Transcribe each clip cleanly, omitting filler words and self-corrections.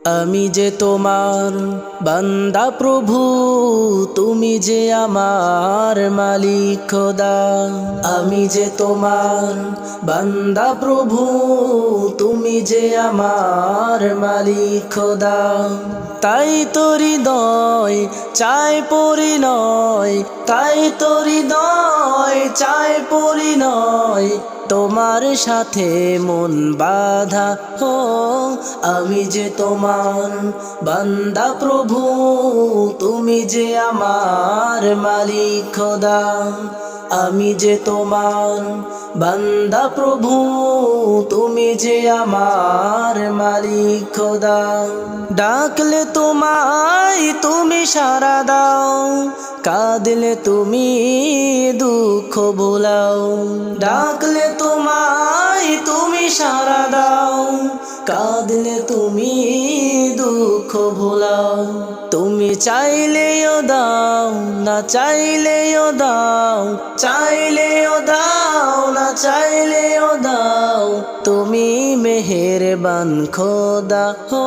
আমি যে তোমার বান্দা প্রভু, তুমি যে আমার মালিক খোদা। আমি যে তোমার বান্দা প্রভু, তুমি যে আমার মালিক খোদা। তাই তো হৃদয় চাই পরিণয়, তাই তো হৃদয় চাই পরিণয়, তোমার সাথে মন বাঁধা হো। আমি যে তোমার বান্দা প্রভু, তুমি যে আমার মালিক খোদা। আমি যে তোমার বান্দা প্রভু, তুমি যে আমার মালিক খোদা। ডাকলে তোমায় তুমি সাড়া দাও, কাঁদলে তুমি দুঃখ ভোলাও। ডাকলে তোমায় তুমি সাড়া দাও, কাঁদলে তুমি দুঃখ ভোলাও। তুমি চাইলেও দাও, না চাইলেও দাও, চাইলেও দাও, না চাইলেও দাও, তুমি মেহেরবান খোদা হো।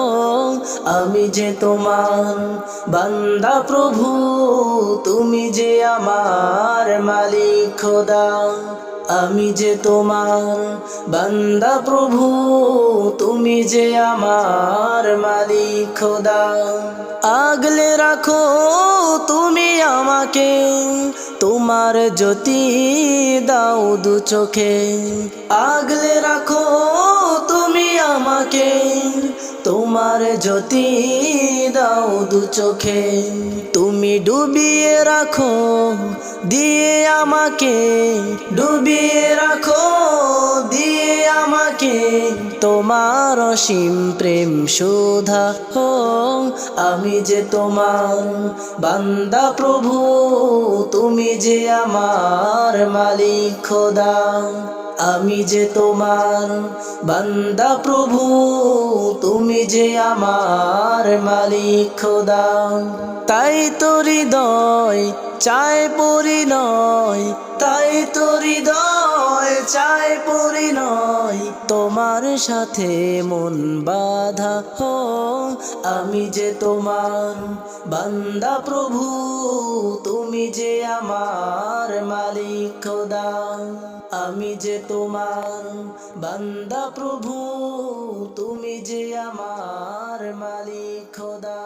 আমি যে তোমার বান্দা প্রভু, তুমি যে আমার মালিক খোদা। আমি যে তোমার বান্দা প্রভু, তুমি যে আমার মালিক খোদা। আগলে রাখো তুমি আমাকে, তোমার জ্যোতি দাও দু চোখে। আগলে রাখো তুমি আমাকে, তোমার জ্যোতি দাও দু চোখে। তুমি ডুবিয়ে রাখো দিয়ে আমাকে, ডুবিয়ে রাখো দিয়ে আমাকে, তোমার অসীম প্রেম সুধা হো। আমি যে তোমার বান্দা প্রভু, তুমি যে আমার মালিক খোদা। আমি যে তোমার বান্দা প্রভু, তুমি যে আমার মালিক খোদা। তাই তো হৃদয় চায় পরিণয়, তাই তো হৃদয় চায় পরিণয়, তোমার সাথে মন বাঁধা হো। আমি যে তোমার বান্দা প্রভু, তুমি যে আমার মালিক খোদা। আমি যে তোমার বান্দা প্রভু, তুমি যে আমার মালিক খোদা।